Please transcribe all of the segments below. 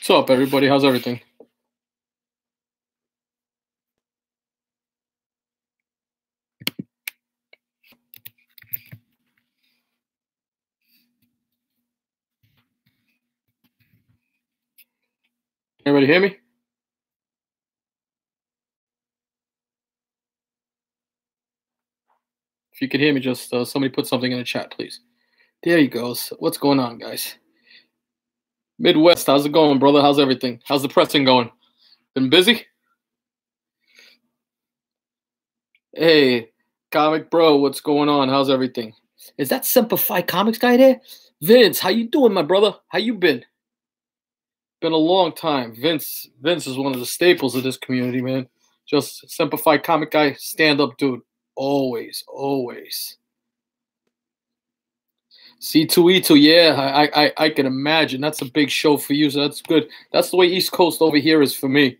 What's up, everybody? How's everything? Everybody hear me? If you could hear me, just somebody put something in the chat, please. There you go. What's going on, guys? Midwest, how's it going, brother? How's everything? How's the pressing going? Been busy? Hey, comic bro, what's going on? How's everything? Is that Simplify Comics guy there? Vince, how you doing, my brother? How you been? Been a long time. Vince is one of the staples of this community, man. Just Simplify Comic guy, stand-up dude. Always, always. C2E2, yeah, I can imagine. That's a big show for you, so that's good. That's the way East Coast over here is for me.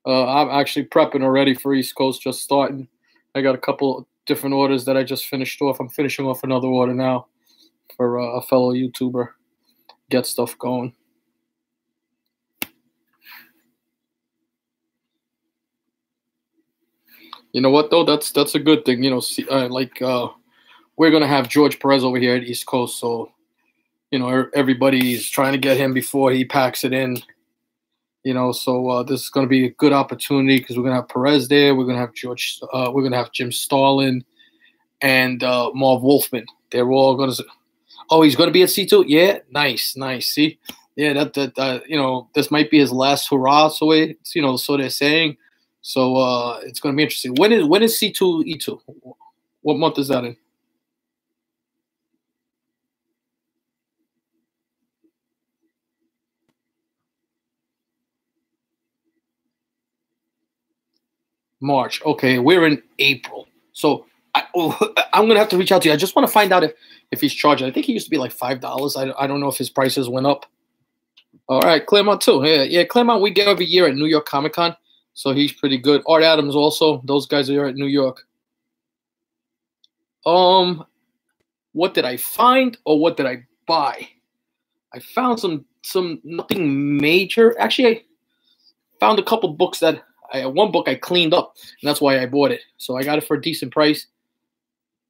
I'm actually prepping already for East Coast, just starting. I got a couple different orders that I just finished off. I'm finishing off another order now for a fellow YouTuber. Get stuff going. You know what, though? That's a good thing. You know, we're going to have George Perez over here at East Coast, so, you know, everybody's trying to get him before he packs it in. You know, so this is going to be a good opportunity because we're going to have Perez there. We're going to have we're going to have Jim Starlin and Marv Wolfman. They're all going to. Oh, he's going to be at C2. Yeah, nice. See, yeah, that you know, this might be his last hurrah. So it's, you know, so they're saying. So it's going to be interesting. When is C2E2? What month is that in? March. Okay, we're in April. So I'm gonna have to reach out to you. I just want to find out if he's charging. I think he used to be like $5. I don't know if his prices went up. All right, Claremont too. Yeah, Claremont we get every year at New York Comic Con, so he's pretty good. Art Adams also. Those guys are at New York. What did I find or what did I buy? I found some nothing major. Actually, I found a couple books that one book I cleaned up, and that's why I bought it. So I got it for a decent price.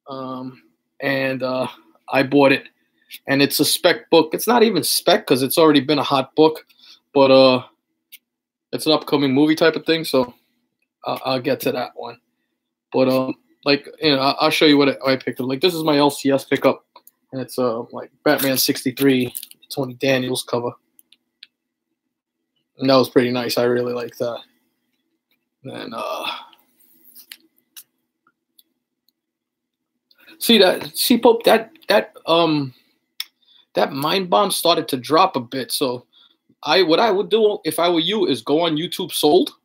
And I bought it, and it's a spec book. It's not even spec because it's already been a hot book, but it's an upcoming movie type of thing. So I'll get to that one. But like, you know, I'll show you what I picked up. Like, this is my LCS pickup, and it's like Batman 63, Tony Daniels cover, and that was pretty nice. I really like that. And see Pope, that Mind Bomb started to drop a bit. So what I would do if I were you is go on YouTube Sold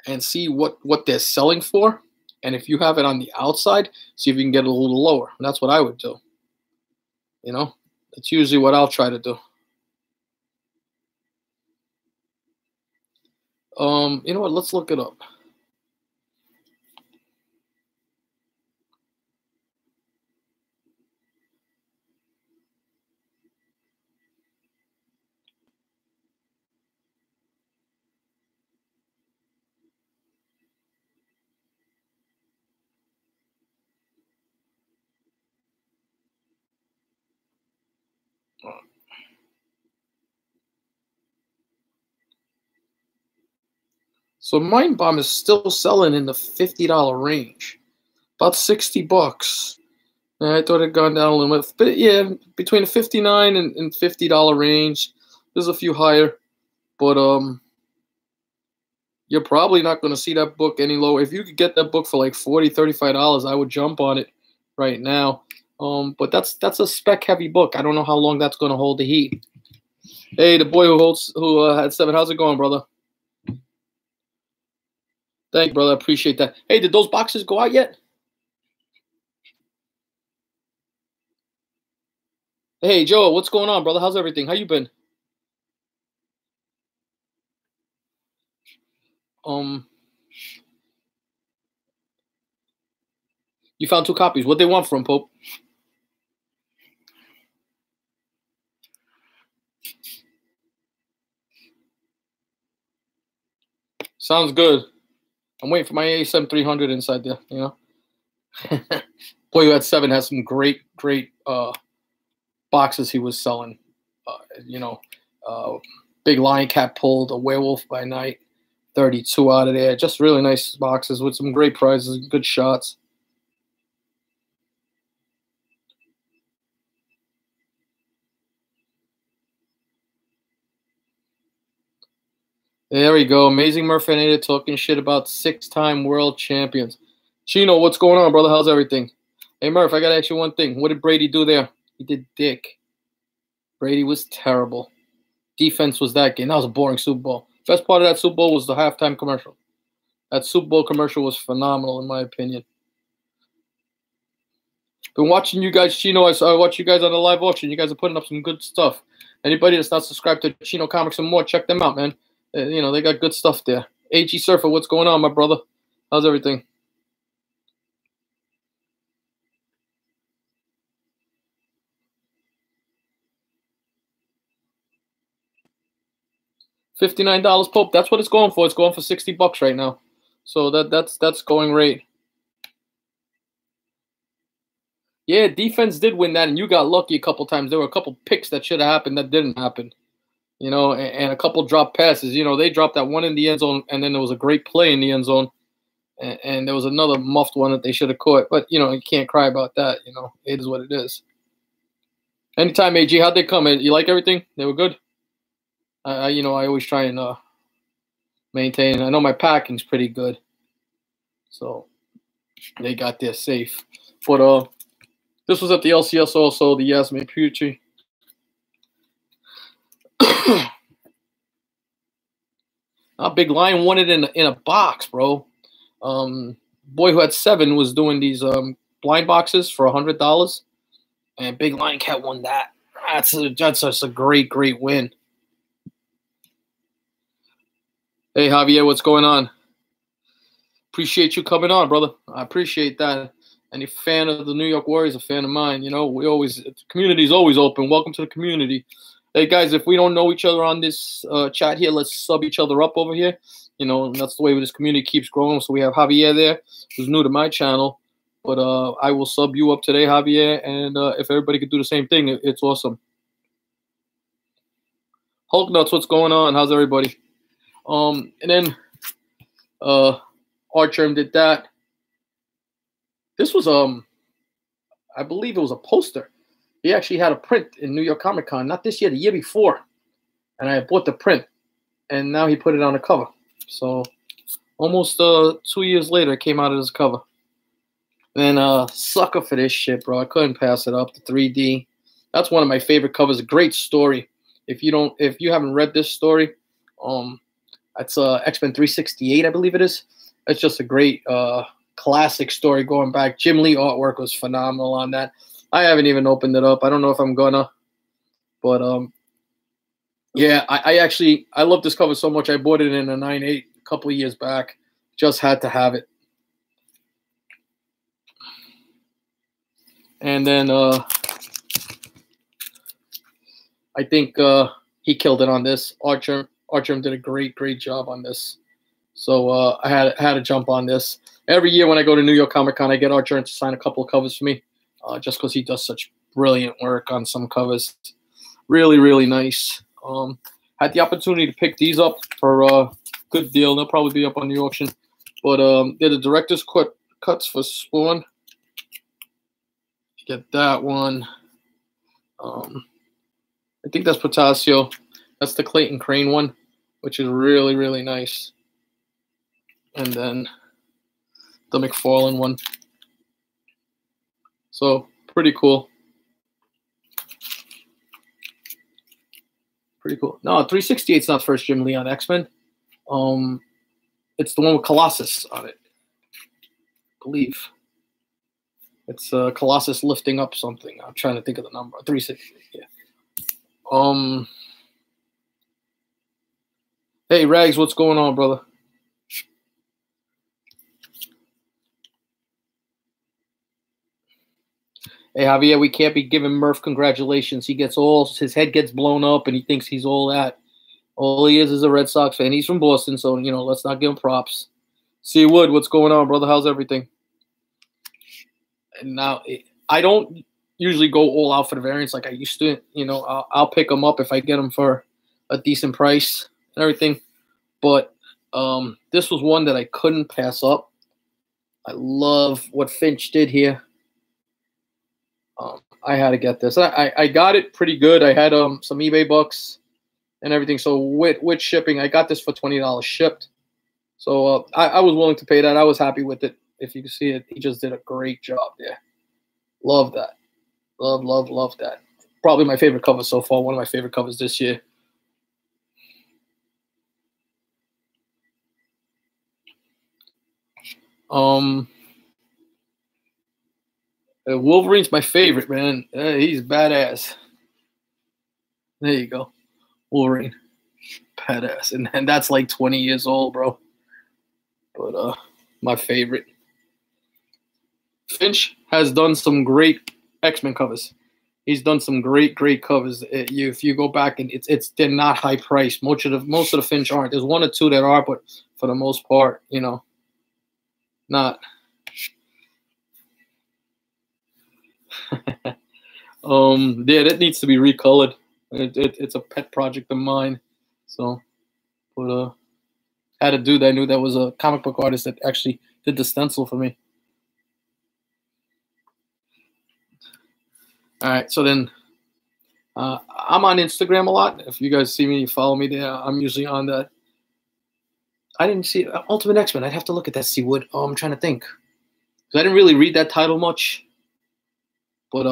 and see what they're selling for, and if you have it on the outside, see if you can get it a little lower. And that's what I would do. You know, that's usually what I'll try to do. You know what? Let's look it up. So Mind Bomb is still selling in the $50 range, about $60. I thought it had gone down a little bit, but yeah, between the $59 and $50 range. There's a few higher, but you're probably not going to see that book any lower. If you could get that book for like $40, $35, I would jump on it right now. But that's a spec heavy book. I don't know how long that's going to hold the heat. Hey, the boy who had 7. How's it going, brother? Thank you, brother. I appreciate that. Hey, did those boxes go out yet? Hey, Joe, what's going on, brother? How's everything? How you been? You found 2 copies. What they want from Pope? Sounds good. I'm waiting for my ASM 300 inside there, you know. Boy Who Had Seven has some great boxes he was selling. You know, Big Lion Cat pulled, A Werewolf by Night, 32 out of there. Just really nice boxes with some great prizes, good shots. There we go. Amazing Murph and Ada talking shit about 6-time world champions. Chino, what's going on, brother? How's everything? Hey, Murph, I got to ask you one thing. What did Brady do there? He did dick. Brady was terrible. Defense was that game. That was a boring Super Bowl. Best part of that Super Bowl was the halftime commercial. That Super Bowl commercial was phenomenal, in my opinion. Been watching you guys, Chino. I watch you guys on the live auction. You guys are putting up some good stuff. Anybody that's not subscribed to Chino Comics and more, check them out, man. You know, they got good stuff there. AG Surfer, what's going on, my brother? How's everything? $59 Pope. That's what it's going for. It's going for $60 right now. So that's going rate. Yeah, defense did win that, and you got lucky a couple times. There were a couple picks that should have happened that didn't happen. You know, and a couple drop passes. You know, they dropped that one in the end zone, and then there was a great play in the end zone, and there was another muffed one that they should have caught. But, you know, you can't cry about that. You know, it is what it is. Anytime, AG, how'd they come? You like everything? They were good? You know, I always try and maintain. I know my packing's pretty good. So they got there safe. But this was at the LCS also, the Yasmin Pucci. Big Lion won it in a box, bro. Boy Who Had Seven was doing these blind boxes for $100, and Big Lion Cat won that. That's just a great win. Hey Javier, what's going on? Appreciate you coming on, brother. I appreciate that. Any fan of the New York Warriors, a fan of mine. You know, the community is always open. Welcome to the community. Hey guys, if we don't know each other on this chat here, let's sub each other up over here. You know, and that's the way this community keeps growing. So we have Javier there, who's new to my channel. But I will sub you up today, Javier. And if everybody could do the same thing, it's awesome. Hulk Nuts, what's going on? How's everybody? And then Archerm did that. This was I believe it was a poster. He actually had a print in New York Comic Con, not this year, the year before. And I bought the print. And now he put it on the cover. So almost 2 years later, it came out as a cover. And sucker for this shit, bro. I couldn't pass it up. The 3D. That's one of my favorite covers. A great story. If you haven't read this story, that's X-Men 368, I believe it is. It's just a great classic story going back. Jim Lee artwork was phenomenal on that. I haven't even opened it up. I don't know if I'm gonna, but yeah, I love this cover so much. I bought it in a 9.8 a couple of years back. Just had to have it. And then I think he killed it on this. Archerm did a great job on this. So I had to jump on this. Every year when I go to New York Comic Con, I get Archerm to sign a couple of covers for me. Just because he does such brilliant work on some covers. Really nice. Had the opportunity to pick these up for a good deal. They'll probably be up on the auction. But they're the director's cuts for Spawn. Get that one. I think that's Potasio. That's the Clayton Crane one, which is really nice. And then the McFarlane one. So pretty cool. Pretty cool. No, 368's not first Jim Lee on X-Men. It's the one with Colossus on it. I believe. It's Colossus lifting up something. I'm trying to think of the number. 368, yeah. Hey Rags, what's going on, brother? Hey Javier, we can't be giving Murph congratulations. He gets his head gets blown up and he thinks he's all that. All he is a Red Sox fan. He's from Boston, so let's not give him props. C. Wood, what's going on, brother? How's everything? And now I don't usually go all out for the variants like I used to. I'll pick them up if I get them for a decent price and everything. But this was one that I couldn't pass up. I love what Finch did here. I had to get this. I got it pretty good. I had some eBay bucks and everything. So with shipping, I got this for $20 shipped. So I was willing to pay that. I was happy with it. If you can see it, he just did a great job there. Love that. Love that. Probably my favorite cover so far. One of my favorite covers this year. Wolverine's my favorite, man. He's badass. There you go. Wolverine. Badass. And that's like 20 years old, bro. But my favorite. Finch has done some great X-Men covers. He's done some great covers. If you go back and they're not high priced. Most of the Finch aren't. There's one or two that are, but for the most part, not. Yeah, that needs to be recolored. It's a pet project of mine. So, but had a dude I knew that was a comic book artist that actually did the stencil for me. All right, so then I'm on Instagram a lot. If you guys see me, you follow me there. I'm usually on that. I didn't see Ultimate X-Men. I'd have to look at that, see what. I'm trying to think. Because I didn't really read that title much. But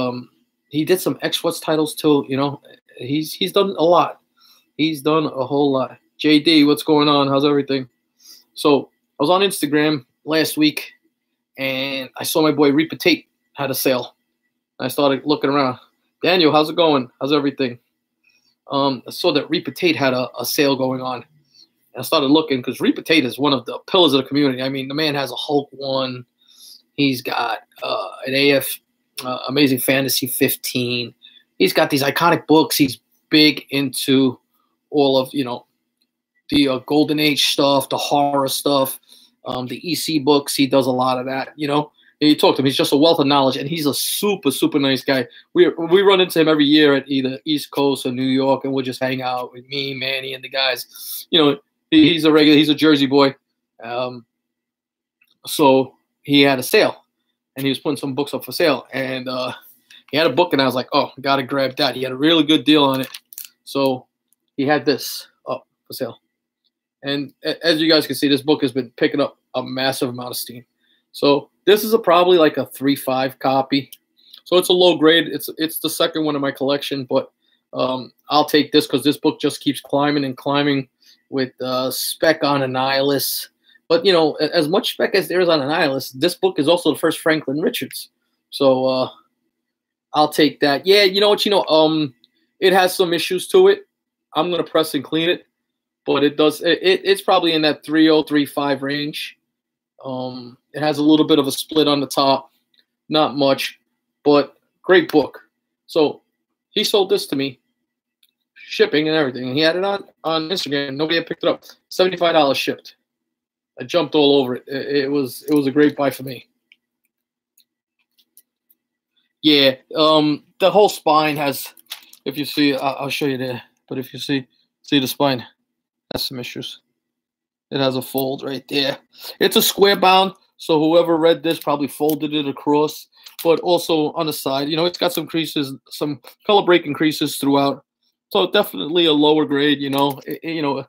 he did some X-Force titles too. He's done a lot. He's done a whole lot. JD, what's going on? How's everything? So I was on Instagram last week, and I saw my boy Reaper Tate had a sale. I started looking around. Daniel, how's it going? How's everything? I saw that Reaper Tate had a sale going on. And I started looking because Reaper Tate is one of the pillars of the community. I mean, the man has a Hulk 1. He's got an AF Amazing Fantasy 15. He's got these iconic books. He's big into all of, the Golden Age stuff, the horror stuff, the EC books. He does a lot of that, You talk to him. He's just a wealth of knowledge, and he's a super, super nice guy. We run into him every year at either East Coast or New York, and we'll just hang out with me, Manny, and the guys. He's a regular. He's a Jersey boy. So he had a sale, and he was putting some books up for sale. And he had a book, and I was like, oh, got to grab that. He had a really good deal on it. So he had this up for sale. And as you guys can see, this book has been picking up a massive amount of steam. So this is probably like a 3.5 copy. So it's a low grade. It's the second one in my collection, but I'll take this because this book just keeps climbing and climbing with spec on Annihilus. But, as much spec as there is on Annihilus, this book is also the first Franklin Richards. So I'll take that. Yeah, you know what? It has some issues to it. I'm going to press and clean it. But it does. It's probably in that 3.0, 3.5 range. It has a little bit of a split on the top, not much, but great book. So he sold this to me, shipping and everything, and he had it on Instagram. Nobody had picked it up. $75 shipped. I jumped all over it. It was a great buy for me. Yeah, the whole spine has. If you see, I'll show you there. But if you see the spine. Has some issues. It has a fold right there. It's a square bound, so whoever read this probably folded it across. But also on the side, it's got some creases, some color breaking creases throughout. So definitely a lower grade, a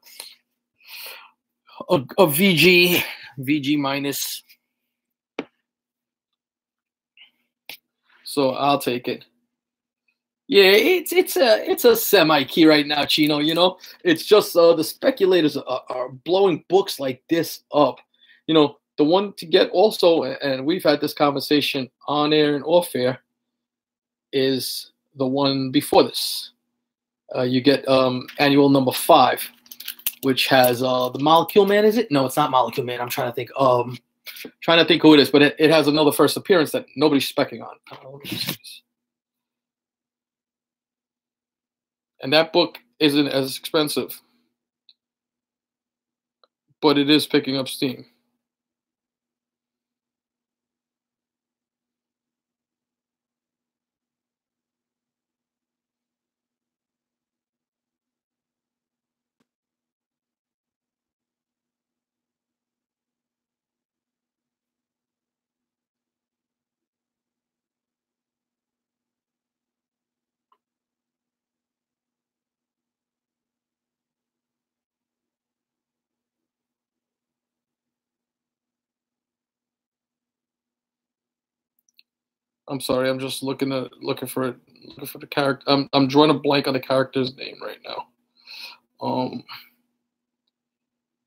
VG minus. So I'll take it. Yeah, it's a semi-key right now, Chino. It's just the speculators are blowing books like this up. The one to get also, and we've had this conversation on air and off air, is the one before this. You get annual number 5, which has the Molecule Man. Is it? No, it's not Molecule Man. I'm trying to think. Trying to think who it is, but it has another first appearance that nobody's specking on. Let me see this. And that book isn't as expensive. but it is picking up steam. I'm sorry, I'm just looking for the character. I'm drawing a blank on the character's name right now. Um,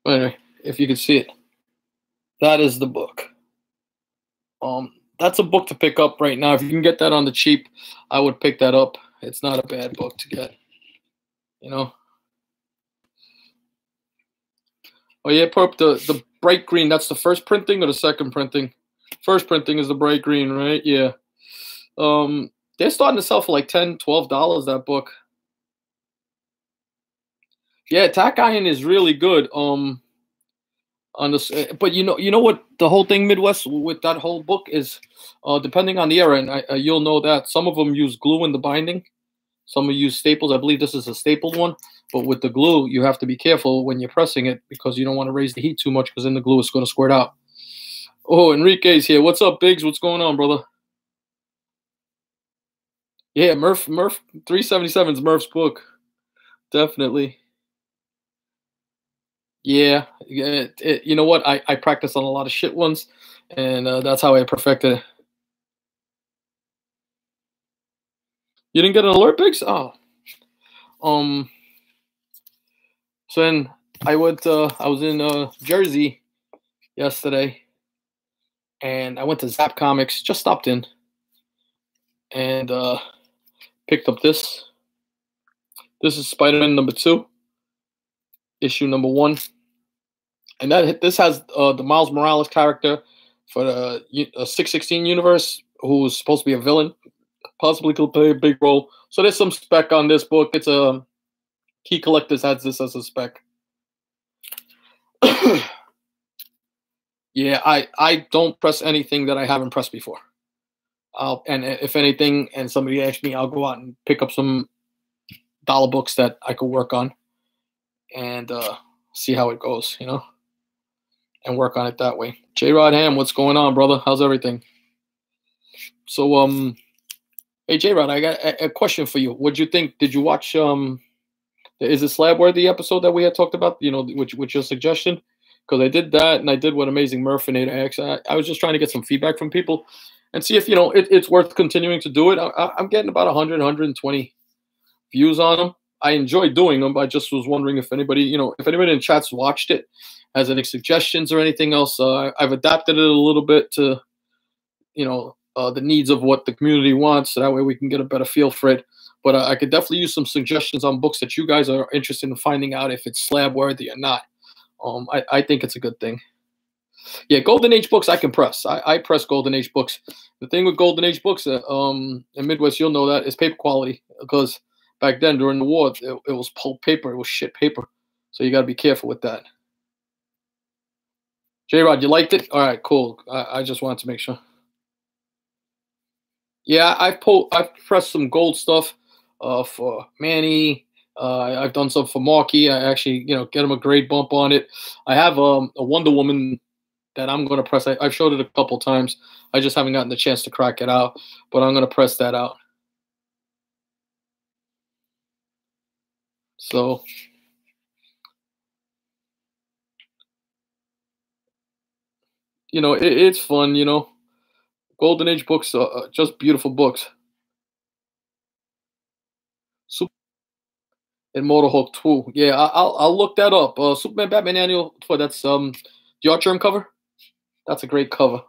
but anyway, if you can see it, that is the book. That's a book to pick up right now. If you can get that on the cheap, I would pick that up. It's not a bad book to get. You know. Oh yeah, Perp, the bright green. That's the first printing or the second printing? First printing is the bright green, right? Yeah. They're starting to sell for like $10, $12 that book. Yeah, Attack Iron is really good. On this, but you know what the whole thing Midwest with that whole book is, depending on the era, and you'll know that some of them use glue in the binding, some will use staples. I believe this is a stapled one, but with the glue, you have to be careful when you're pressing it because you don't want to raise the heat too much because then the glue is going to squirt out. Oh, Enrique's here. What's up, Biggs? What's going on, brother? Yeah, Murph 377's Murph's book, definitely. Yeah, you know what? I practice on a lot of shit ones, and that's how I perfected it. You didn't get an alert, Biggs? Oh, um. So then I went. I was in Jersey yesterday, and I went to Zap Comics. Just stopped in, and picked up this. This is Spider-Man #2, issue #1, and this has the Miles Morales character for the 616 universe, who's supposed to be a villain, possibly could play a big role. So there's some spec on this book. It's a Key Collectors has this as a spec. Yeah, I don't press anything that I haven't pressed before. And if anything, and somebody asks me, I'll go out and pick up some dollar books that I could work on and see how it goes, and work on it that way. J Rod Ham, what's going on, brother? How's everything? So, hey J Rod, I got a question for you. What'd you think? Did you watch is it Slab Worthy episode that we had talked about? With your suggestion? Because I did that, and I did what Amazing Murph and Ada X. I was just trying to get some feedback from people and see if it's worth continuing to do it. I'm getting about 100, 120 views on them. I enjoy doing them. I just was wondering if anybody, if anybody in chat's watched it, has any suggestions or anything else. I've adapted it a little bit to, the needs of what the community wants, so that way we can get a better feel for it. But I could definitely use some suggestions on books that you guys are interested in finding out if it's slab worthy or not. I think it's a good thing. Yeah, Golden Age books I can press. I press Golden Age books. The thing with Golden Age books, in Midwest, you'll know that, is paper quality. Because back then, during the war, it was pulp paper. It was shit paper. So you got to be careful with that. J-Rod, you liked it? All right, cool. I just wanted to make sure. Yeah, I've pressed some gold stuff for Manny. I've done some for Marky. I actually, get him a grade bump on it. I have a Wonder Woman that I'm going to press. I've showed it a couple times. I just haven't gotten the chance to crack it out, but I'm going to press that out. So, it's fun, Golden Age books are just beautiful books. Super Immortal Hulk 2. Yeah, I'll look that up. Superman Batman Annual 2. That's the Artgerm cover. That's a great cover.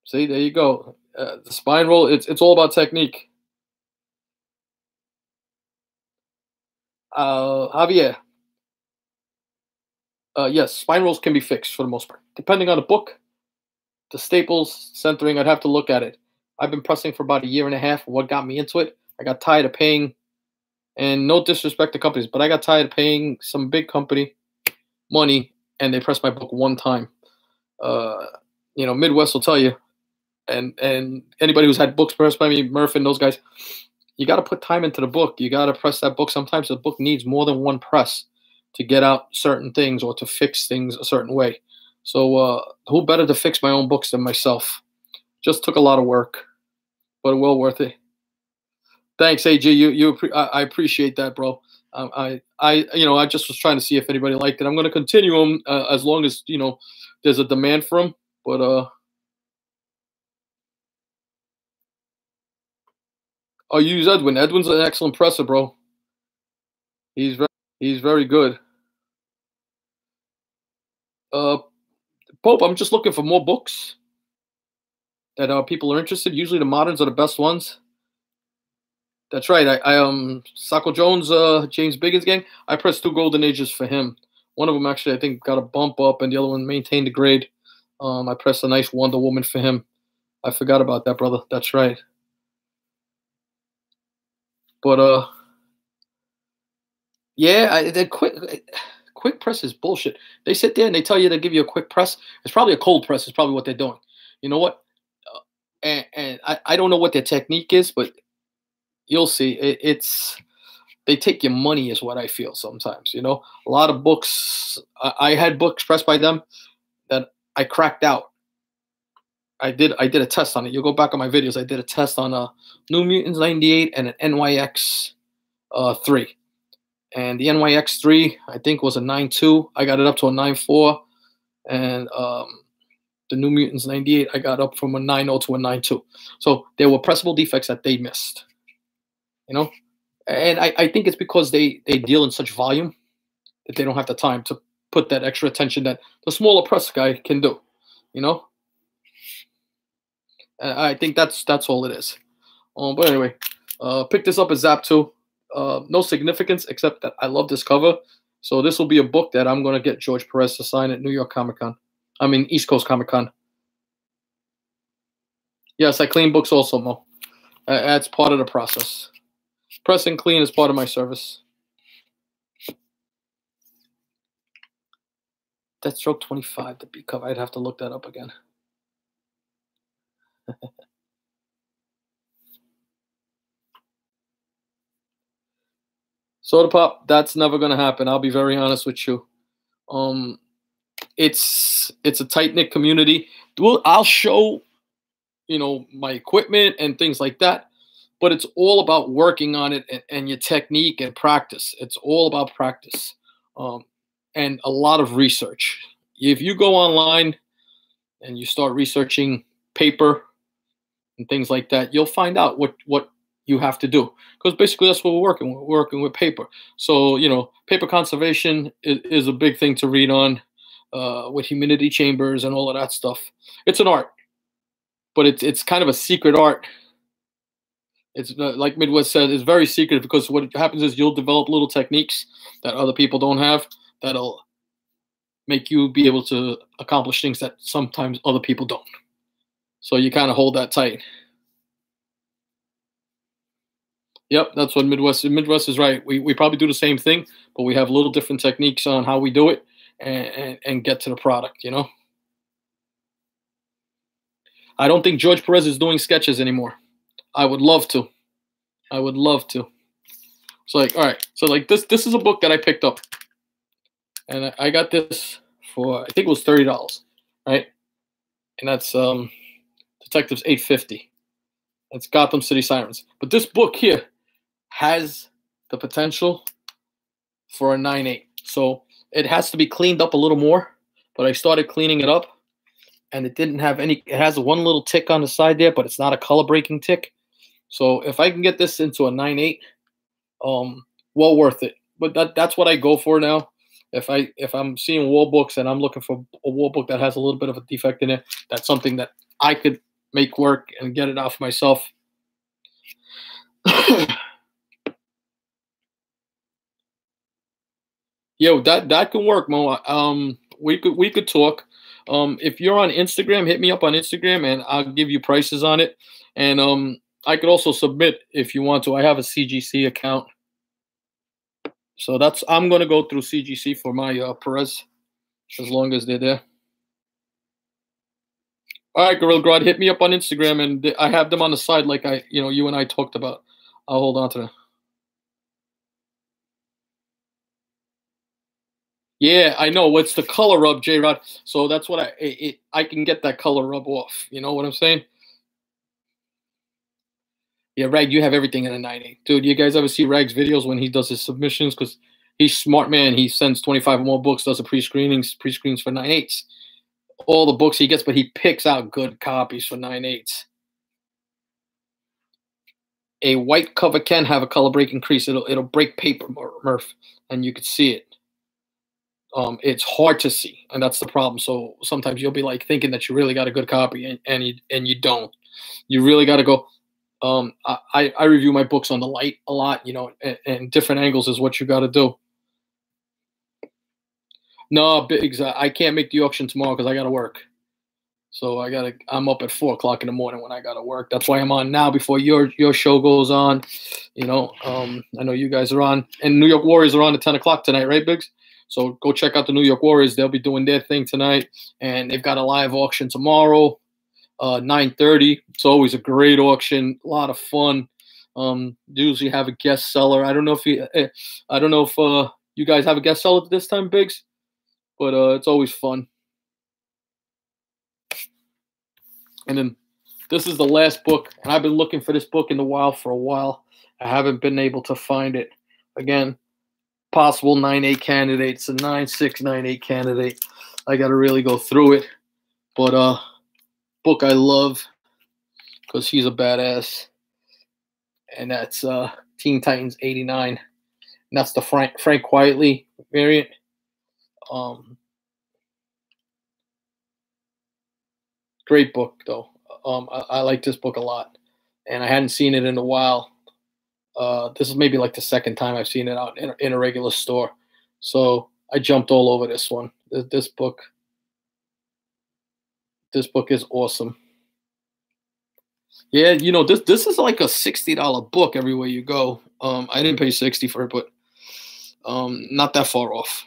See, there you go. The spine roll. It's all about technique. Javier. Yes, spine rolls can be fixed for the most part, depending on the book. The staples, centering, I'd have to look at it. I've been pressing for about a year and a half. What got me into it? I got tired of paying And no disrespect to companies, but I got tired of paying some big company money and they pressed my book one time. Uh, Midwest will tell you, and anybody who's had books pressed by me, Murph and those guys, you got to put time into the book. You got to press that book. Sometimes the book needs more than one press to get out certain things or to fix things a certain way. So who better to fix my own books than myself? Just took a lot of work, but well worth it. Thanks, AG. I appreciate that, bro. I just was trying to see if anybody liked it. I'm going to continue them as long as there's a demand for them. But oh, you use Edwin. Edwin's an excellent presser, bro. He's very good. Pope, I'm just looking for more books that people are interested. Usually the moderns are the best ones. That's right. I Sacco Jones, James Biggins gang. I pressed 2 Golden Ages for him. One of them actually, I think, got a bump up, and the other one maintained the grade. I pressed a nice Wonder Woman for him. I forgot about that, brother. That's right. But yeah, the quick press is bullshit. They sit there and they tell you they give you a quick press. It's probably a cold press. Is probably what they're doing. You know what? And I don't know what their technique is, but you'll see. It's they take your money, is what I feel sometimes. A lot of books. I had books pressed by them that I cracked out. I did a test on it. You'll go back on my videos. I did a test on a New Mutants 98 and an NYX 3. And the NYX 3, I think, was a 9.2. I got it up to a 9.4. And the New Mutants 98, I got up from a 9.0 to a 9.2. So there were pressable defects that they missed. And I think it's because they deal in such volume that they don't have the time to put that extra attention that the smaller press guy can do. I think that's all it is. But anyway, pick this up at Zap 2. No significance except that I love this cover. So this will be a book that I'm going to get George Perez to sign at New York Comic Con. I mean, East Coast Comic Con. Yes, I clean books also, Mo. That's part of the process. Press and clean is part of my service. Deathstroke 25, the B cover. I'd have to look that up again. Soda Pop, that's never going to happen. I'll be very honest with you. It's a tight-knit community. I'll show, my equipment and things like that, but it's all about working on it and your technique and practice. It's all about practice and a lot of research. If you go online and you start researching paper and things like that, you'll find out what you have to do, because basically that's what we're working with. We're working with paper. So paper conservation is a big thing to read on, with humidity chambers and all of that stuff. It's an art, but it's kind of a secret art. It's like Midwest said, it's very secret, because what happens is you'll develop little techniques that other people don't have that'll make you be able to accomplish things that sometimes other people don't. So you kind of hold that tight. Yep, that's what Midwest is right. We probably do the same thing, but we have little different techniques on how we do it and get to the product, I don't think George Perez is doing sketches anymore. I would love to. So all right. So this is a book that I picked up. And I got this for, I think it was $30, right? And that's Detectives 850. It's Gotham City Sirens. But this book here has the potential for a 9.8. So it has to be cleaned up a little more, but I started cleaning it up and it didn't have any. It has one little tick on the side there, but it's not a color breaking tick. So if I can get this into a 9.8, well worth it. But that's what I go for now. If I'm seeing wall books and I'm looking for a wall book that has a little bit of a defect in it, that's something that I could make work and get it off myself. Yo, that can work, Mo. We could talk. If you're on Instagram, hit me up on Instagram and I'll give you prices on it. And I could also submit if you want to. I have a CGC account. So I'm gonna go through CGC for my Perez, as long as they're there. All right, Gorilla Grodd, hit me up on Instagram, and I have them on the side, like you and I talked about. I'll hold on to them. Yeah, I know. What's the color rub, J Rod? So that's what I can get that color rub off. You know what I'm saying? Yeah, Rag, you have everything in a 9.8. Dude, you guys ever see Rag's videos when he does his submissions? Because he's smart, man. He sends 25 or more books, does the pre-screens for 9.8s. All the books he gets, but he picks out good copies for 9.8s. A white cover can have a color break increase. It'll break paper, Murph, and you could see it. It's hard to see, and that's the problem. So sometimes you'll be like thinking that you really got a good copy, and you don't. You really got to go. I review my books on the light a lot, and different angles is what you got to do. No, I can't make the auction tomorrow because I got to work. So I'm up at 4 o'clock in the morning when I got to work. That's why I'm on now before your show goes on. I know you guys are on, and New York Warriors are on at 10 o'clock tonight, right, Biggs? So go check out the New York Warriors. They'll be doing their thing tonight, and they've got a live auction tomorrow, 9:30. It's always a great auction, a lot of fun. Usually have a guest seller. I don't know if you guys have a guest seller this time, Biggs, but it's always fun. And then this is the last book, and I've been looking for this book in the wild for a while. I haven't been able to find it. Again, possible 9.8 candidate. It's a 9.6, 9.8 candidate. I got to really go through it. But book I love because he's a badass, and that's Teen Titans 89. And that's the Frank Quitely variant. Great book, though. I like this book a lot, and I hadn't seen it in a while. This is maybe like the second time I've seen it out in a regular store. So I jumped all over this one. This book is awesome. Yeah, this is like a $60 book everywhere you go. I didn't pay $60 for it, but not that far off,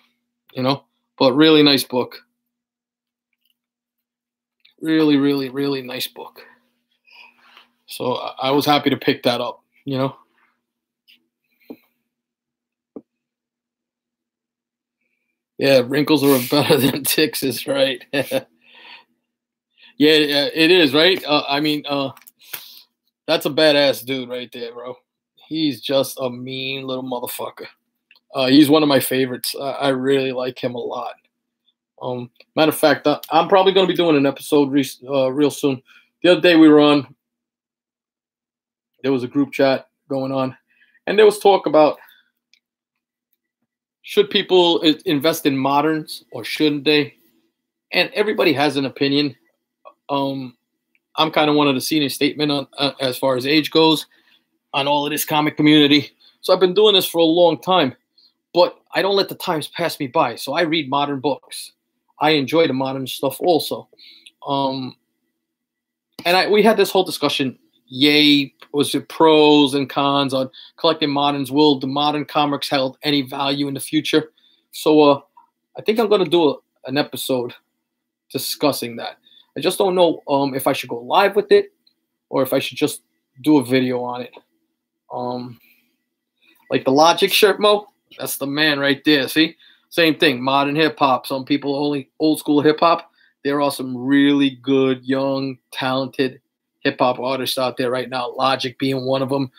but really nice book. Really, really, really nice book. So I was happy to pick that up, Yeah, wrinkles are better than ticks is right. Yeah, it is, right? That's a badass dude right there, bro. He's just a mean little motherfucker. He's one of my favorites. I really like him a lot. Matter of fact, I'm probably going to be doing an episode real soon. The other day we were on, there was a group chat going on, and there was talk about should people invest in moderns or shouldn't they? And everybody has an opinion. I'm kind of one of the senior statement on as far as age goes on all of this comic community. So I've been doing this for a long time, but I don't let the times pass me by. So I read modern books. I enjoy the modern stuff also. And we had this whole discussion. Yay, was it pros and cons on collecting moderns? Will the modern comics hold any value in the future? So I think I'm going to do an episode discussing that. I just don't know if I should go live with it or if I should just do a video on it. Like the Logic shirt, Mo, that's the man right there. See? Same thing, modern hip-hop. Some people only old school hip-hop. There are some really good, young, talented hip-hop artists out there right now. Logic being one of them.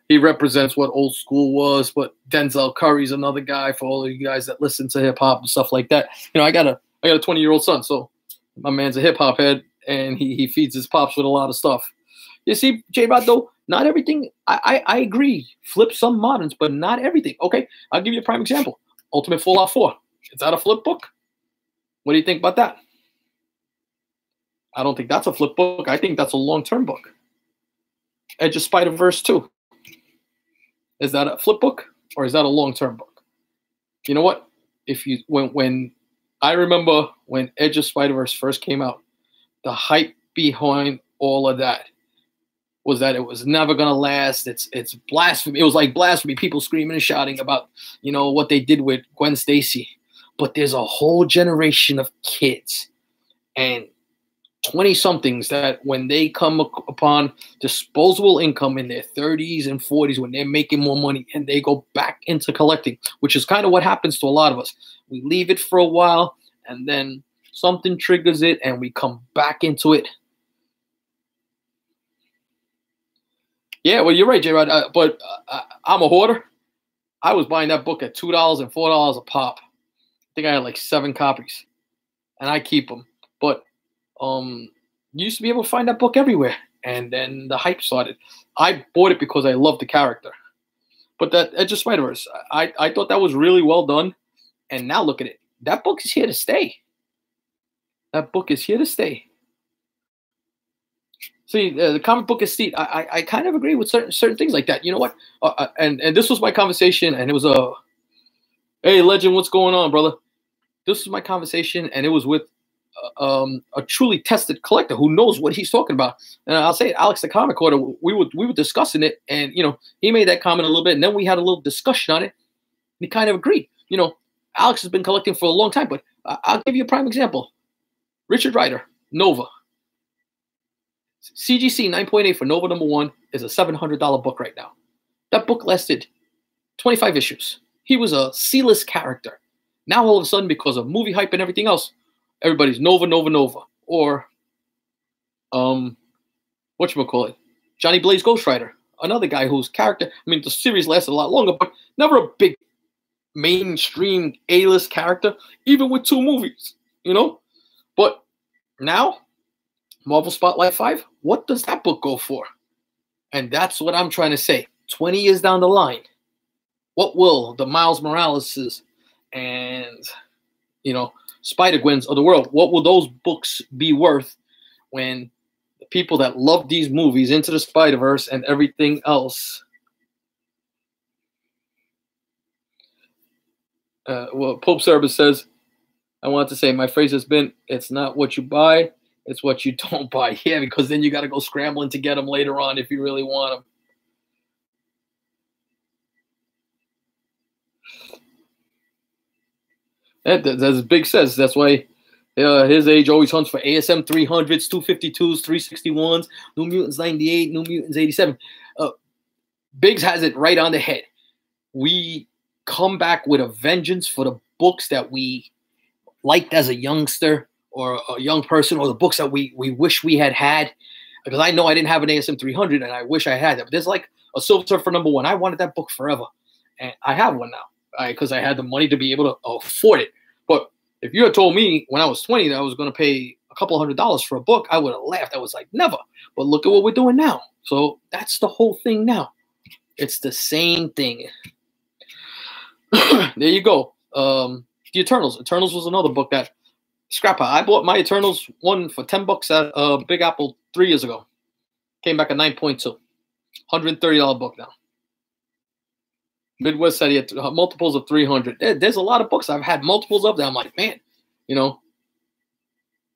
He represents what old school was, but Denzel Curry's another guy for all of you guys that listen to hip-hop and stuff like that. I got a 20-year-old son, so my man's a hip-hop head, and he feeds his pops with a lot of stuff. You see, J-Rod, though, not everything, I agree. Flip some moderns, but not everything. Okay, I'll give you a prime example. Ultimate Fallout 4. Is that a flip book? What do you think about that? I don't think that's a flip book. I think that's a long-term book. Edge of Spider-Verse 2. Is that a flip book or is that a long-term book? You know what? When I remember when Edge of Spider-Verse first came out, the hype behind all of that, was that it was never gonna last. It's blasphemy. It was like blasphemy. People screaming and shouting about, you know, what they did with Gwen Stacy. But there's a whole generation of kids and 20 somethings that when they come upon disposable income in their 30s and 40s, when they're making more money and they go back into collecting, which is kind of what happens to a lot of us. We leave it for a while and then something triggers it and we come back into it. Yeah, well, you're right, J-Rod. But I'm a hoarder. I was buying that book at $2 and $4 a pop. I think I had like 7 copies, and I keep them. But you used to be able to find that book everywhere, and then the hype started. I bought it because I loved the character. But that Edge of Spider-Verse, I thought that was really well done, and now look at it. That book is here to stay. That book is here to stay. See, the comic book estate, I kind of agree with certain things like that. You know what? And this was my conversation, and it was hey, Legend, what's going on, brother? This was my conversation, and it was with a truly tested collector who knows what he's talking about. And I'll say, Alex the Comic Hoarder, we were discussing it, and you know, he made that comment a little bit, and then we had a little discussion on it. And he kind of agreed. You know, Alex has been collecting for a long time, but I'll give you a prime example. Richard Rider, Nova. CGC 9.8 for Nova #1 is a $700 book right now. That book lasted 25 issues. He was a C-list character. Now all of a sudden, because of movie hype and everything else, everybody's Nova. Or whatchamacallit, Johnny Blaze Ghost Rider, another guy whose character, I mean, the series lasted a lot longer, but never a big mainstream A-list character, even with 2 movies, you know? But now, Marvel Spotlight 5, what does that book go for? And that's what I'm trying to say. 20 years down the line, what will the Miles Moraleses and, you know, Spider-Gwens of the world, what will those books be worth when the people that love these movies, Into the Spider-Verse and everything else, well, Pope Service says, I want to say, my phrase has been, it's not what you buy, it's what you don't buy. Yeah, because then you got to go scrambling to get them later on if you really want them. That's Big says. That's why his age always hunts for ASM 300s, 252s, 361s, New Mutants 98, New Mutants 87. Biggs has it right on the head. We come back with a vengeance for the books that we liked as a youngster or a young person, or the books that we wish we had. Because I know I didn't have an ASM 300 and I wish I had that. But there's like a Silver Surfer #1. I wanted that book forever. And I have one now because I had the money to be able to afford it. But if you had told me when I was 20 that I was going to pay a couple $100s for a book, I would have laughed. I was like, never. But look at what we're doing now. So that's the whole thing now. It's the same thing. There you go. The Eternals. Eternals was another book that Scrapper. I bought my Eternals one for $10 at Big Apple 3 years ago. Came back at 9.2. $130 book now. Midwest said he had multiples of 300. There's a lot of books I've had multiples of that. I'm like, man, you know,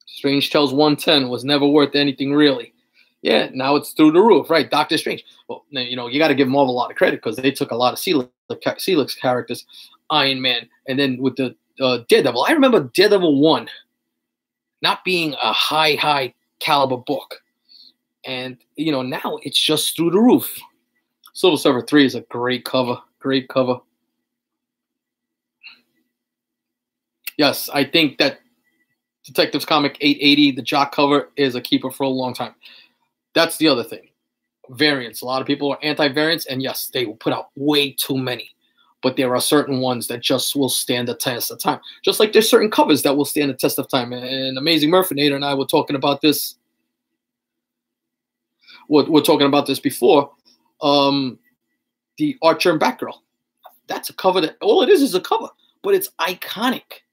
Strange Tales 110 was never worth anything really. Yeah, now it's through the roof, right? Doctor Strange. Well, you know, you got to give Marvel a lot of credit because they took a lot of C-list characters. Iron Man, and then with the Daredevil. I remember Daredevil 1 not being a high caliber book. And, you know, now it's just through the roof. Silver Surfer 3 is a great cover. Great cover. Yes, I think that Detectives Comic 880, the Jock cover, is a keeper for a long time. That's the other thing. Variants. A lot of people are anti-variants, and yes, they will put out way too many. But there are certain ones that just will stand the test of time. Just like there's certain covers that will stand the test of time. And Amazing Murphinator and I were talking about this. We're talking about this before. The Archer and Batgirl. That's a cover that all it is a cover, but it's iconic.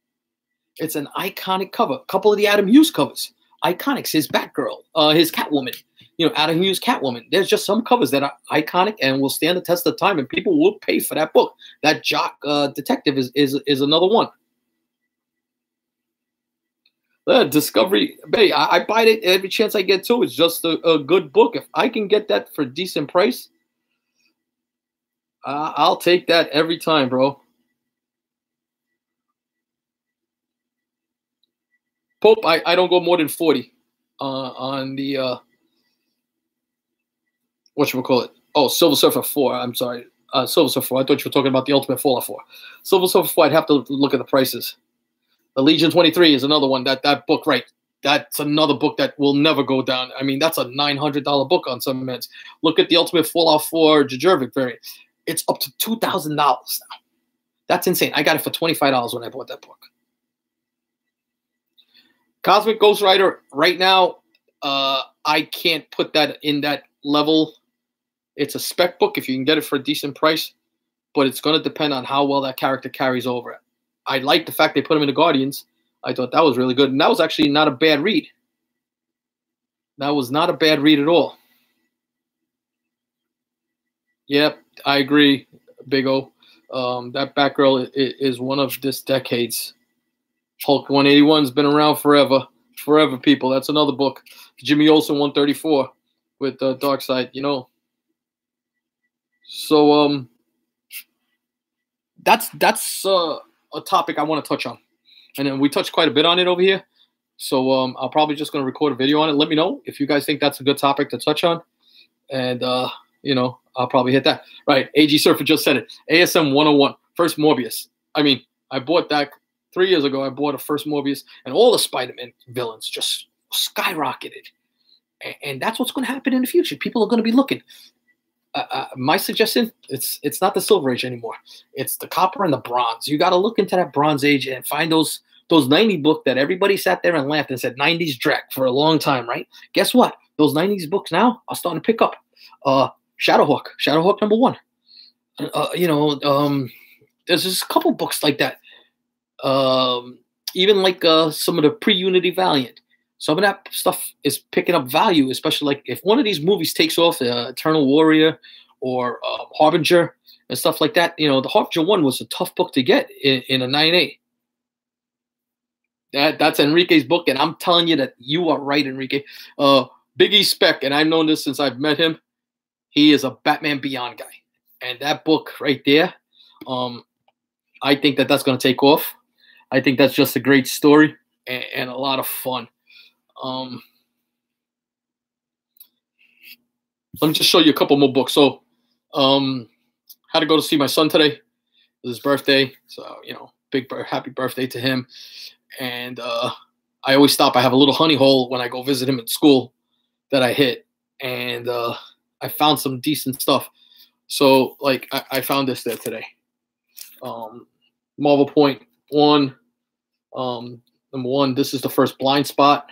It's an iconic cover. A couple of the Adam Hughes covers. Iconics. His Batgirl. His Catwoman. You know, Adam Hughes' Catwoman. There's just some covers that are iconic and will stand the test of time, and people will pay for that book. That Jock Detective is another one. Discovery Bay. I buy it every chance I get to. It's just a good book. If I can get that for a decent price, I'll take that every time, bro. Pope, I don't go more than 40 on the whatchamacallit. Oh, Silver Surfer 4. I'm sorry. Silver Surfer 4. I thought you were talking about the Ultimate Fallout 4. Silver Surfer 4, I'd have to look at the prices. The Legion 23 is another one. That book, right? That's another book that will never go down. I mean, that's a $900 book on some ends. Look at the Ultimate Fallout 4 Djurjevic variant. It's up to $2,000 now. That's insane. I got it for $25 when I bought that book. Cosmic Ghost Rider, right now, I can't put that in that level. It's a spec book if you can get it for a decent price, but it's going to depend on how well that character carries over. I like the fact they put him in the Guardians. I thought that was really good, and that was actually not a bad read. That was not a bad read at all. Yep, I agree, Big O. That Batgirl is one of this decade's. Hulk 181's been around forever. Forever, people. That's another book. Jimmy Olsen 134 with Darkseid, you know. So that's a topic I want to touch on. And then we touched quite a bit on it over here. So I'll probably just going to record a video on it. Let me know if you guys think that's a good topic to touch on. And, you know, I'll probably hit that. Right, AG Surfer just said it. ASM 101, first Morbius. I mean, I bought that 3 years ago. I bought a first Morbius, and all the Spider-Man villains just skyrocketed. And that's what's going to happen in the future. People are going to be looking. My suggestion, it's not the Silver Age anymore. It's the Copper and the Bronze. You got to look into that Bronze Age and find those 90 books that everybody sat there and laughed and said 90s Drek for a long time, right? Guess what? Those 90s books now are starting to pick up. Shadowhawk #1. You know, there's just a couple books like that. Even like some of the pre-Unity Valiant. Some of that stuff is picking up value, especially like if one of these movies takes off, Eternal Warrior or Harbinger and stuff like that. You know, the Harbinger one was a tough book to get in a 9A. That's Enrique's book, and I'm telling you that you are right, Enrique. Biggie Speck, and I've known this since I've met him. He is a Batman Beyond guy, and that book right there, I think that's going to take off. I think that's just a great story and a lot of fun. Let me just show you a couple more books. So, had to go to see my son today. It was his birthday, so you know, happy birthday to him. And I always stop. I have a little honey hole when I go visit him at school that I hit, and I found some decent stuff. So, like, I found this there today. Marvel Point 1. Number 1. This is the first Blind Spot.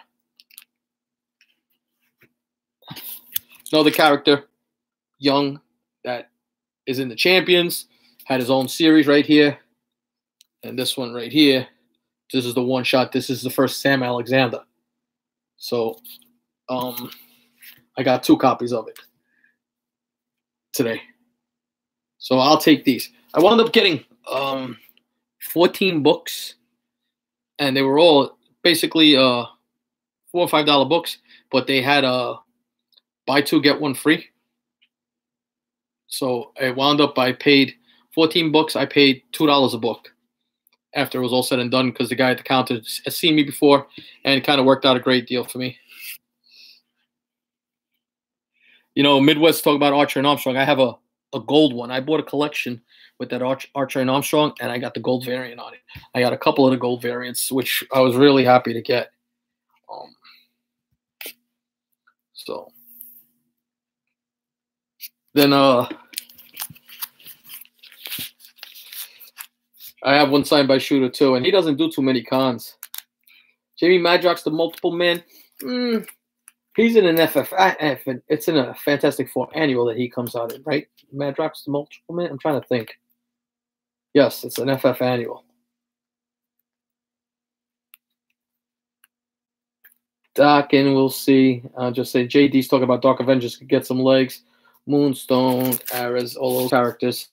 Another character, young, that is in the Champions, had his own series right here. And this one right here, this is the one shot. This is the first Sam Alexander. So I got 2 copies of it today. So I'll take these. I wound up getting 14 books, and they were all basically $4 or $5 books, but they had buy 2, get 1 free. So I wound up, I paid 14 books. I paid $2 a book after it was all said and done because the guy at the counter has seen me before, and it kind of worked out a great deal for me. You know, Midwest talk about Archer and Armstrong. I have a gold one. I bought a collection with that Archer and Armstrong, and I got the gold variant on it. I got a couple of the gold variants, which I was really happy to get. So then I have one signed by Shooter too, and he doesn't do too many cons. Jamie Madrox, the Multiple Man. He's in an it's in a Fantastic Four annual that he comes out in, right? Madrox, the Multiple Man. I'm trying to think. Yes, it's an FF annual. Doc, and we'll see. I'll just say JD's talking about Dark Avengers could get some legs. Moonstone, Ares, all those characters.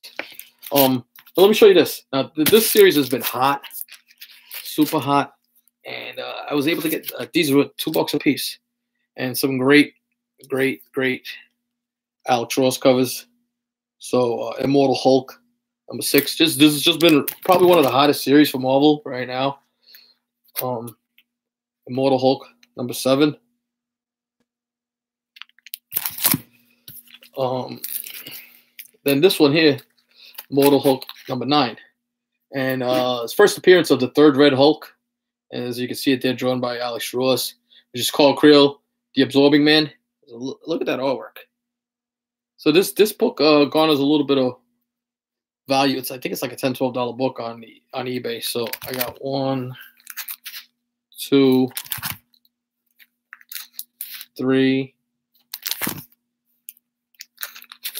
But let me show you this. Now, this series has been hot, super hot, and I was able to get these were $2 a piece, and some great, great Alex Ross covers. So Immortal Hulk #6. This has just been probably one of the hottest series for Marvel right now. Immortal Hulk #7. Then this one here, Immortal Hulk #9, and his first appearance of the third Red Hulk. And as you can see it there, drawn by Alex Ross, which is called Creel, the Absorbing Man. Look at that artwork. So this book garners a little bit of value. I think it's like a $10, $12 book on eBay. So I got 1, 2, 3,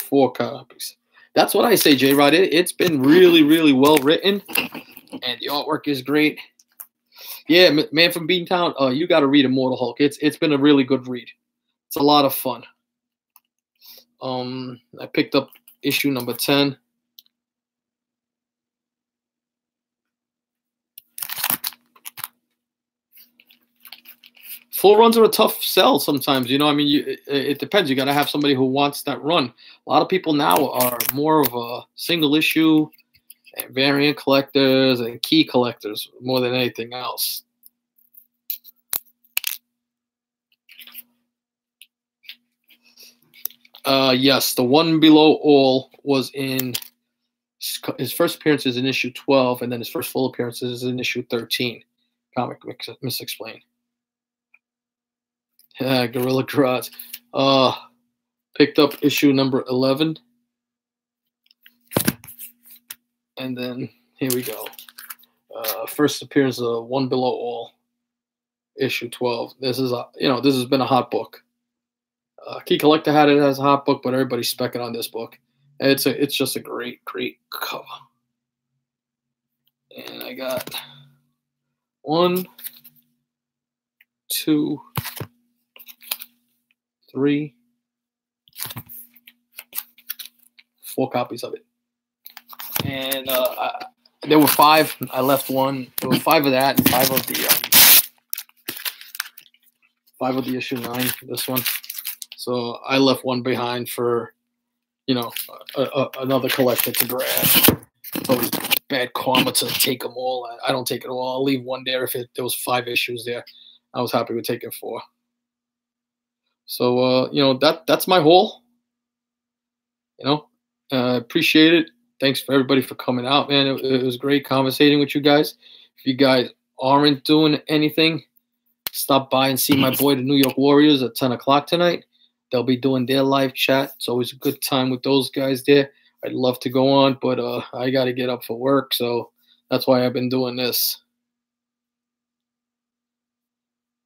4 copies. That's what I say, J-Rod. It's been really, really well written, and the artwork is great. Yeah, Man from Beantown, you got to read Immortal Hulk. It's been a really good read. It's a lot of fun. I picked up issue #10. Full runs are a tough sell sometimes. You know, I mean, it depends. You got to have somebody who wants that run. A lot of people now are more of a single issue and variant collectors and key collectors more than anything else. Yes, the One Below All was in his first appearance is in issue 12, and then his first full appearance is in issue 13. Comic Misexplained. Yeah, Gorilla Grodd. Picked up issue #11. And then here we go. First appearance of One Below All, issue 12. This is this has been a hot book. Key Collector had it as a hot book, but everybody's specking on this book. It's just a great cover. And I got 1, 2, 3, 4 copies of it. And there were 5. I left 1. There were 5 of that and 5 of the issue 9. This one. So I left 1 behind for, another collector to grab. It's always bad karma to take them all. I don't take it all. I'll leave 1 there if there was 5 issues there. I was happy with taking 4. So that's my haul. Appreciate it. Thanks for everybody for coming out, man. It was great conversating with you guys. If you guys aren't doing anything, stop by and see my boy, the New York Warriors, at 10 o'clock tonight. They'll be doing their live chat. It's always a good time with those guys there. I'd love to go on, but I got to get up for work, so that's why I've been doing this.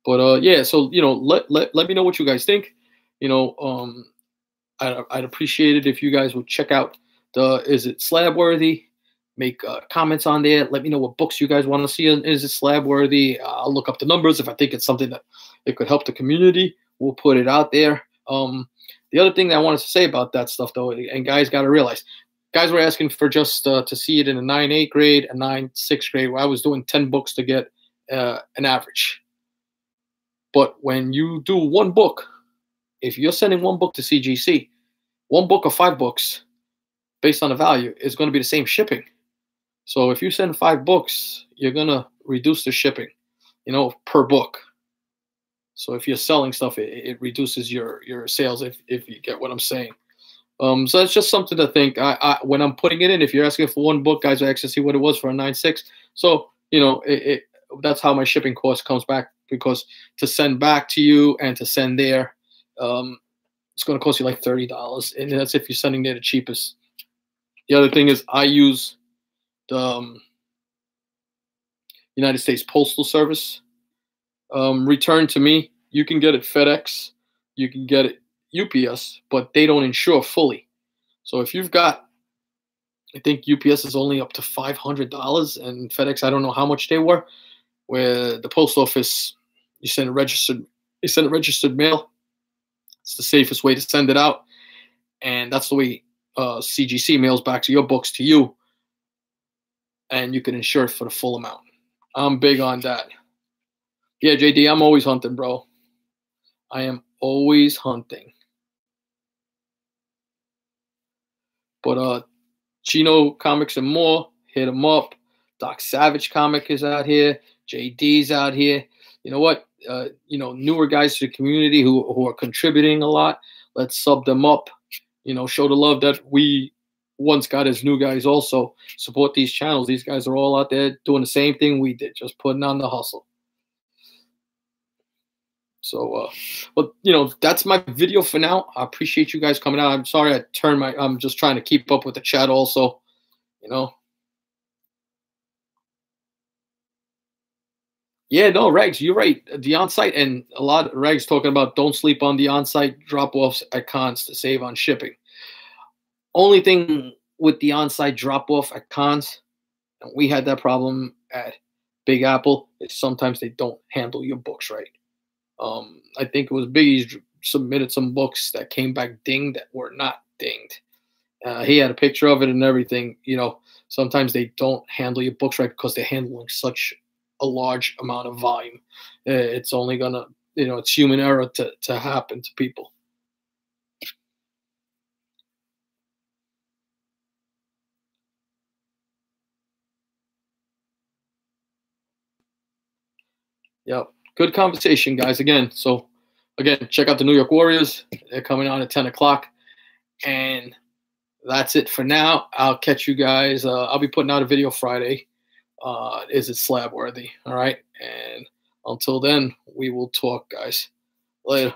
But yeah, so let me know what you guys think. I'd appreciate it if you guys would check out Is It Slab Worthy? Make comments on there. Let me know what books you guys want to see on Is It Slab Worthy? I'll look up the numbers. If I think it's something that it could help the community, we'll put it out there. The other thing that I wanted to say about that stuff, though, and guys got to realize, guys were asking for just to see it in a 9/8 grade, a 9/6 grade, where I was doing 10 books to get an average. But when you do 1 book, if you're sending 1 book to CGC, 1 book or 5 books, based on the value, is going to be the same shipping. So if you send 5 books, you're going to reduce the shipping, per book. So if you're selling stuff, it reduces your sales, if you get what I'm saying. So that's just something to think. When I'm putting it in, if you're asking for 1 book, guys, I actually see what it was for a 9/6. So, that's how my shipping cost comes back, because to send back to you and to send there, it's going to cost you like $30. And that's if you're sending there the cheapest. The other thing is I use the United States Postal Service. Return to me. You can get it FedEx. You can get it UPS, but they don't insure fully. So if you've got, I think UPS is only up to $500, and FedEx, I don't know how much they were, where the post office, you send a registered mail. It's the safest way to send it out. And that's the way CGC mails back to your books to you. And you can insure it for the full amount. I'm big on that. Yeah, JD, I'm always hunting, bro. I am always hunting. But Chino Comics and More, hit him up. Doc Savage Comic is out here. JD's out here. You know what? Newer guys to the community who are contributing a lot. Let's sub them up. Show the love that we once got as new guys. Also support these channels. These guys are all out there doing the same thing we did, just putting on the hustle. So, but that's my video for now. I appreciate you guys coming out. I'm sorry I'm just trying to keep up with the chat also, Yeah, no, Regs, you're right. The on-site, and a lot of Regs talking about don't sleep on the on-site drop-offs at cons to save on shipping. Only thing with the on-site drop-off at cons, and we had that problem at Big Apple, is sometimes they don't handle your books right. I think it was Biggie's submitted some books that came back dinged that were not dinged. He had a picture of it and everything. Sometimes they don't handle your books right because they're handling such a large amount of volume. It's only gonna, it's human error to happen to people. Yep. Good conversation, guys. Again, check out the New York Warriors. They're coming on at 10 o'clock. And that's it for now. I'll catch you guys. I'll be putting out a video Friday. Is it slab worthy? All right. And until then, we will talk, guys. Later.